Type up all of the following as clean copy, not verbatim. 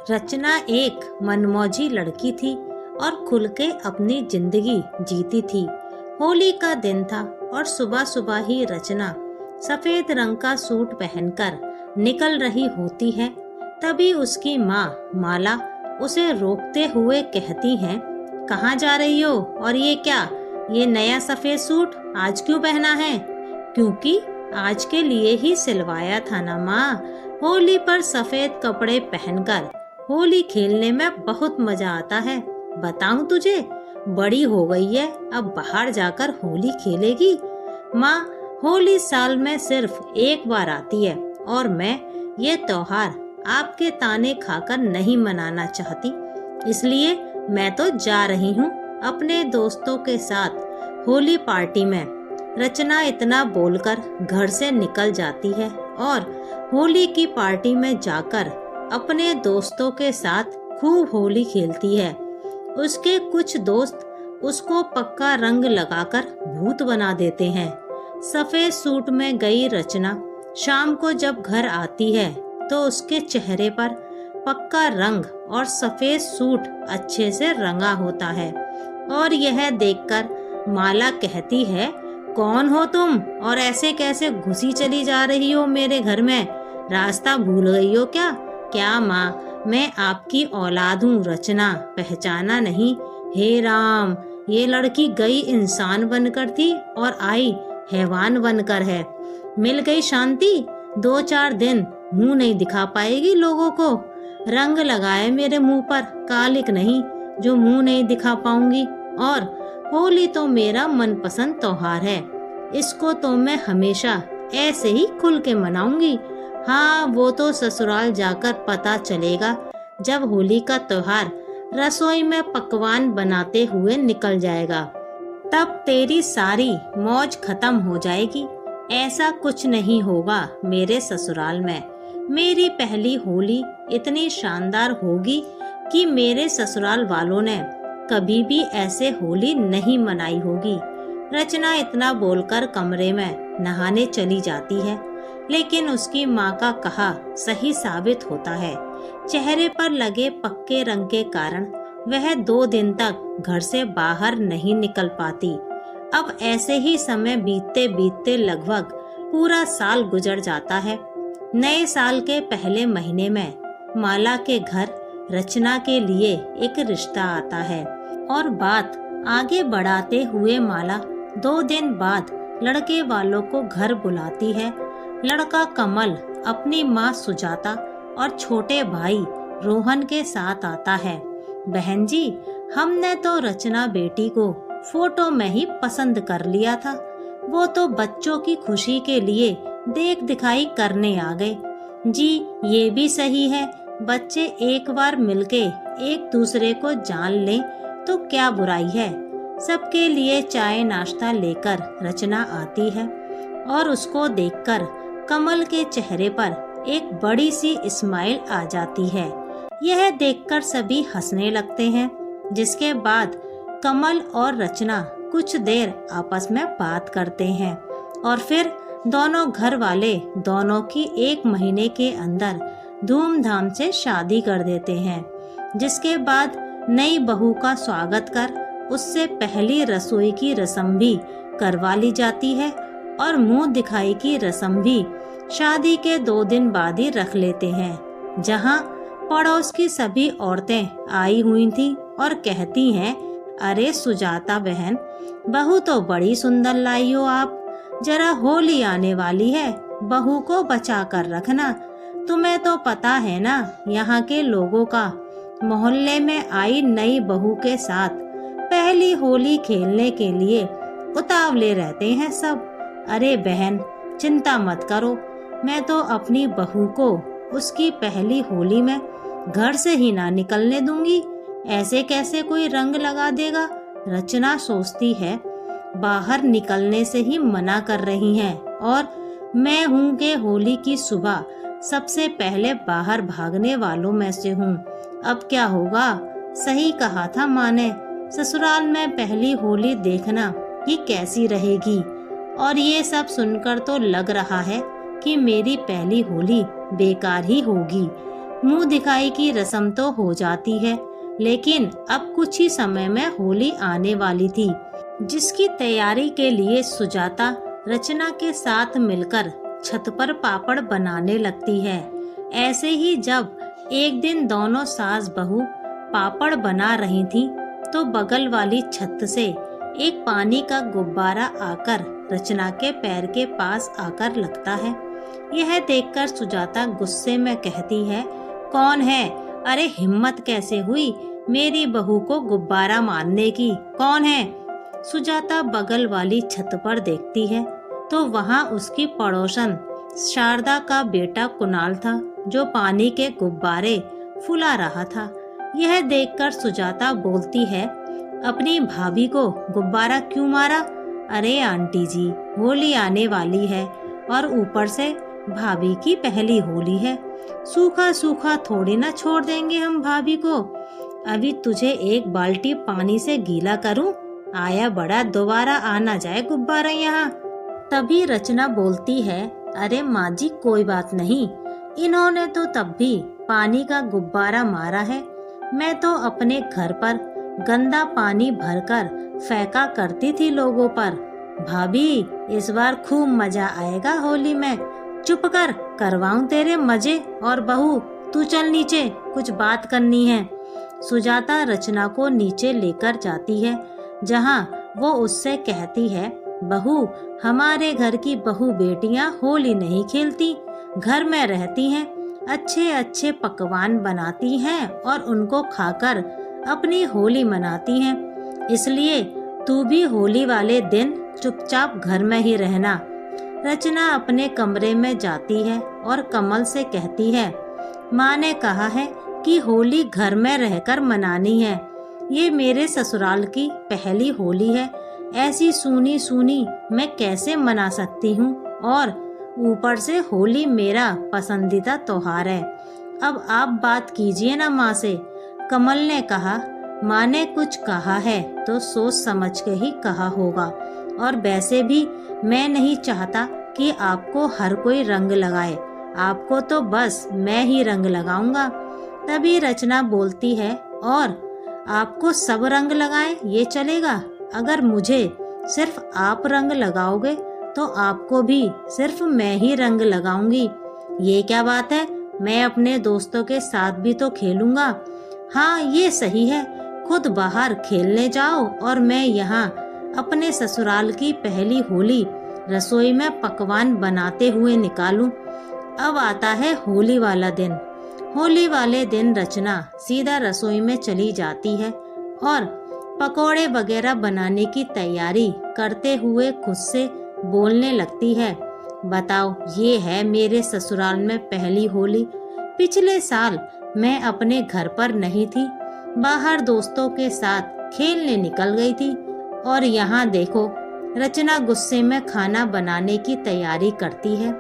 रचना एक मनमौजी लड़की थी और खुल के अपनी जिंदगी जीती थी। होली का दिन था और सुबह सुबह ही रचना सफेद रंग का सूट पहनकर निकल रही होती है। तभी उसकी माँ माला उसे रोकते हुए कहती है, कहाँ जा रही हो और ये क्या, ये नया सफेद सूट आज क्यों पहना है? क्योंकि आज के लिए ही सिलवाया था ना माँ। होली पर सफेद कपड़े पहनकर होली खेलने में बहुत मजा आता है। बताऊं तुझे, बड़ी हो गई है, अब बाहर जाकर होली खेलेगी। माँ, होली साल में सिर्फ एक बार आती है और मैं ये त्योहार आपके ताने खाकर नहीं मनाना चाहती, इसलिए मैं तो जा रही हूँ अपने दोस्तों के साथ होली पार्टी में। रचना इतना बोलकर घर से निकल जाती है और होली की पार्टी में जाकर अपने दोस्तों के साथ खूब होली खेलती है। उसके कुछ दोस्त उसको पक्का रंग लगाकर भूत बना देते हैं। सफेद सूट में गई रचना शाम को जब घर आती है तो उसके चेहरे पर पक्का रंग और सफेद सूट अच्छे से रंगा होता है और यह देखकर माला कहती है, कौन हो तुम और ऐसे कैसे घुसी चली जा रही हो मेरे घर में? रास्ता भूल गई हो क्या? क्या माँ, मैं आपकी औलाद हूँ रचना, पहचाना नहीं? हे राम, ये लड़की गई इंसान बनकर थी और आई हैवान बनकर है। मिल गई शांति, 2-4 दिन मुंह नहीं दिखा पाएगी लोगों को। रंग लगाए मेरे मुंह पर, कालिक नहीं जो मुंह नहीं दिखा पाऊंगी। और होली तो मेरा मनपसंद त्योहार है, इसको तो मैं हमेशा ऐसे ही खुल के मनाऊंगी। हाँ, वो तो ससुराल जाकर पता चलेगा जब होली का त्योहार रसोई में पकवान बनाते हुए निकल जाएगा, तब तेरी सारी मौज खत्म हो जाएगी। ऐसा कुछ नहीं होगा मेरे ससुराल में। मेरी पहली होली इतनी शानदार होगी कि मेरे ससुराल वालों ने कभी भी ऐसे होली नहीं मनाई होगी। रचना इतना बोलकर कमरे में नहाने चली जाती है, लेकिन उसकी माँ का कहा सही साबित होता है। चेहरे पर लगे पक्के रंग के कारण वह 2 दिन तक घर से बाहर नहीं निकल पाती। अब ऐसे ही समय बीतते बीतते लगभग पूरा साल गुजर जाता है। नए साल के पहले महीने में माला के घर रचना के लिए एक रिश्ता आता है और बात आगे बढ़ाते हुए माला 2 दिन बाद लड़के वालों को घर बुलाती है। लड़का कमल अपनी माँ सुजाता और छोटे भाई रोहन के साथ आता है। बहन जी, हमने तो रचना बेटी को फोटो में ही पसंद कर लिया था, वो तो बच्चों की खुशी के लिए देख दिखाई करने आ गए। जी, ये भी सही है, बच्चे एक बार मिलके एक दूसरे को जान लें तो क्या बुराई है। सबके लिए चाय नाश्ता लेकर रचना आती है और उसको देखकर कमल के चेहरे पर एक बड़ी सी स्माइल आ जाती है। यह देखकर सभी हंसने लगते हैं, जिसके बाद कमल और रचना कुछ देर आपस में बात करते हैं और फिर दोनों घर वाले दोनों की 1 महीने के अंदर धूमधाम से शादी कर देते हैं। जिसके बाद नई बहू का स्वागत कर उससे पहली रसोई की रस्म भी करवा ली जाती है और मुंह दिखाई की रस्म भी शादी के 2 दिन बाद ही रख लेते हैं, जहां पड़ोस की सभी औरतें आई हुई थी और कहती हैं, अरे सुजाता बहन, बहू तो बड़ी सुंदर लाई हो आप। जरा होली आने वाली है, बहू को बचा कर रखना। तुम्हें तो पता है ना यहाँ के लोगों का, मोहल्ले में आई नई बहू के साथ पहली होली खेलने के लिए उतावले रहते हैं सब। अरे बहन, चिंता मत करो, मैं तो अपनी बहू को उसकी पहली होली में घर से ही ना निकलने दूंगी। ऐसे कैसे कोई रंग लगा देगा? रचना सोचती है, बाहर निकलने से ही मना कर रही हैं और मैं हूँ कि होली की सुबह सबसे पहले बाहर भागने वालों में से हूँ। अब क्या होगा? सही कहा था माँ ने, ससुराल में पहली होली देखना कि कैसी रहेगी। और ये सब सुनकर तो लग रहा है कि मेरी पहली होली बेकार ही होगी। मुंह दिखाई की रस्म तो हो जाती है, लेकिन अब कुछ ही समय में होली आने वाली थी, जिसकी तैयारी के लिए सुजाता रचना के साथ मिलकर छत पर पापड़ बनाने लगती है। ऐसे ही जब एक दिन दोनों सास बहू पापड़ बना रही थी, तो बगल वाली छत से एक पानी का गुब्बारा आकर रचना के पैर के पास आकर लगता है। यह देखकर सुजाता गुस्से में कहती है, कौन है? अरे हिम्मत कैसे हुई मेरी बहू को गुब्बारा मारने की? कौन है? सुजाता बगल वाली छत पर देखती है तो वहाँ उसकी पड़ोसन शारदा का बेटा कुणाल था, जो पानी के गुब्बारे फुला रहा था। यह देखकर सुजाता बोलती है, अपनी भाभी को गुब्बारा क्यों मारा? अरे आंटी जी, होली आने वाली है और ऊपर से भाभी की पहली होली है। सूखा सूखा थोड़ी ना छोड़ देंगे हम भाभी को। अभी तुझे एक बाल्टी पानी से गीला करूं, आया बड़ा दोबारा आना जाए गुब्बारा यहाँ। तभी रचना बोलती है, अरे माँ जी कोई बात नहीं, इन्होंने तो तब भी पानी का गुब्बारा मारा है। मैं तो अपने घर पर गंदा पानी भरकर फेंका करती थी लोगों पर। भाभी इस बार खूब मजा आएगा होली में। चुप कर, करवाऊं तेरे मजे। और बहू तू चल नीचे, कुछ बात करनी है। सुजाता रचना को नीचे लेकर जाती है, जहां वो उससे कहती है, बहू हमारे घर की बहू बेटियां होली नहीं खेलती, घर में रहती हैं, अच्छे अच्छे पकवान बनाती हैं और उनको खाकर अपनी होली मनाती हैं। इसलिए तू भी होली वाले दिन चुपचाप घर में ही रहना। रचना अपने कमरे में जाती है और कमल से कहती है, माँ ने कहा है कि होली घर में रहकर मनानी है। ये मेरे ससुराल की पहली होली है, ऐसी सूनी सूनी मैं कैसे मना सकती हूँ, और ऊपर से होली मेरा पसंदीदा त्योहार है। अब आप बात कीजिए ना माँ से। कमल ने कहा, माँ ने कुछ कहा है तो सोच समझ के ही कहा होगा, और वैसे भी मैं नहीं चाहता कि आपको हर कोई रंग लगाए, आपको तो बस मैं ही रंग लगाऊंगा। तभी रचना बोलती है, और आपको सब रंग लगाए ये चलेगा? अगर मुझे सिर्फ आप रंग लगाओगे तो आपको भी सिर्फ मैं ही रंग लगाऊंगी। ये क्या बात है, मैं अपने दोस्तों के साथ भी तो खेलूंगा। हाँ ये सही है, खुद बाहर खेलने जाओ और मैं यहाँ अपने ससुराल की पहली होली रसोई में पकवान बनाते हुए निकालूं। अब आता है होली वाला दिन। होली वाले दिन रचना सीधा रसोई में चली जाती है और पकोड़े वगैरह बनाने की तैयारी करते हुए खुद से बोलने लगती है, बताओ ये है मेरे ससुराल में पहली होली। पिछले साल मैं अपने घर पर नहीं थी, बाहर दोस्तों के साथ खेलने निकल गई थी, और यहाँ देखो रचना गुस्से में खाना बनाने की तैयारी करती है।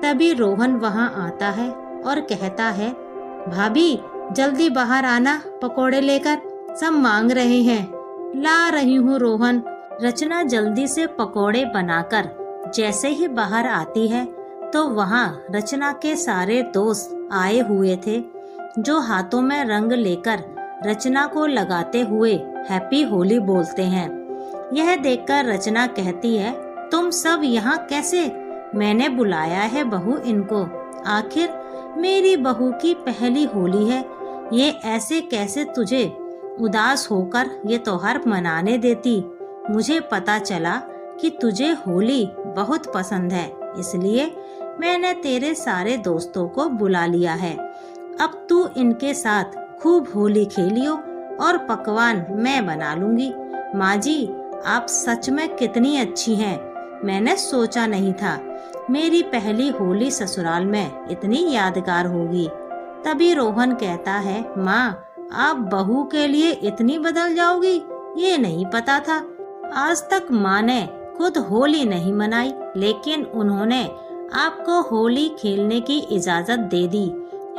तभी रोहन वहाँ आता है और कहता है, भाभी जल्दी बाहर आना, पकोड़े लेकर सब मांग रहे हैं। ला रही हूँ रोहन। रचना जल्दी से पकोड़े बनाकर जैसे ही बाहर आती है तो वहाँ रचना के सारे दोस्त आए हुए थे, जो हाथों में रंग लेकर रचना को लगाते हुए हैप्पी होली बोलते हैं। यह देखकर रचना कहती है, तुम सब यहाँ कैसे? मैंने बुलाया है बहू इनको, आखिर मेरी बहू की पहली होली है, ये ऐसे कैसे तुझे उदास होकर ये त्योहार मनाने देती। मुझे पता चला कि तुझे होली बहुत पसंद है, इसलिए मैंने तेरे सारे दोस्तों को बुला लिया है। अब तू इनके साथ खूब होली खेलियो और पकवान मैं बना लूंगी। माँ जी आप सच में कितनी अच्छी हैं, मैंने सोचा नहीं था मेरी पहली होली ससुराल में इतनी यादगार होगी। तभी रोहन कहता है, माँ आप बहू के लिए इतनी बदल जाओगी, ये नहीं पता था। आज तक माँ ने खुद होली नहीं मनाई, लेकिन उन्होंने आपको होली खेलने की इजाजत दे दी।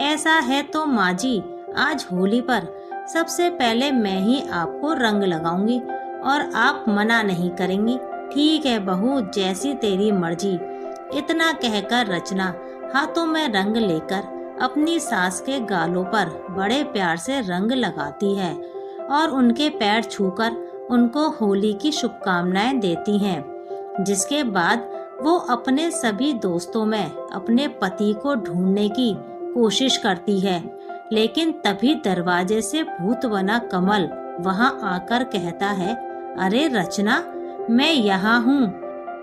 ऐसा है तो माँ जी आज होली पर सबसे पहले मैं ही आपको रंग लगाऊंगी और आप मना नहीं करेंगी। ठीक है बहू, जैसी तेरी मर्जी। इतना कहकर रचना हाथों में रंग लेकर अपनी सास के गालों पर बड़े प्यार से रंग लगाती है और उनके पैर छूकर उनको होली की शुभकामनाएं देती हैं। जिसके बाद वो अपने सभी दोस्तों में अपने पति को ढूंढने की कोशिश करती है, लेकिन तभी दरवाजे से भूत बना कमल वहां आकर कहता है, अरे रचना, मैं यहाँ हूँ।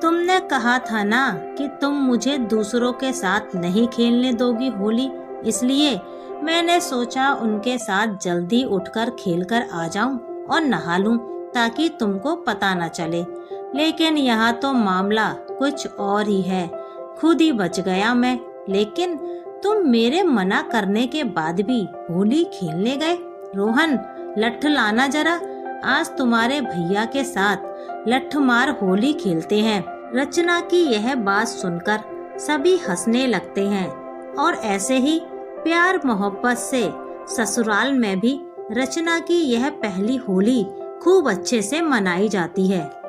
तुमने कहा था ना कि तुम मुझे दूसरों के साथ नहीं खेलने दोगी होली, इसलिए मैंने सोचा उनके साथ जल्दी उठकर खेलकर आ जाऊं और नहा लूं ताकि तुमको पता न चले। लेकिन यहाँ तो मामला कुछ और ही है। खुद ही बच गया मैं, लेकिन तुम मेरे मना करने के बाद भी होली खेलने गए। रोहन, लठ लाना जरा, आज तुम्हारे भैया के साथ लठ मार होली खेलते हैं। रचना की यह बात सुनकर सभी हंसने लगते हैं और ऐसे ही प्यार मोहब्बत से ससुराल में भी रचना की यह पहली होली खूब अच्छे से मनाई जाती है।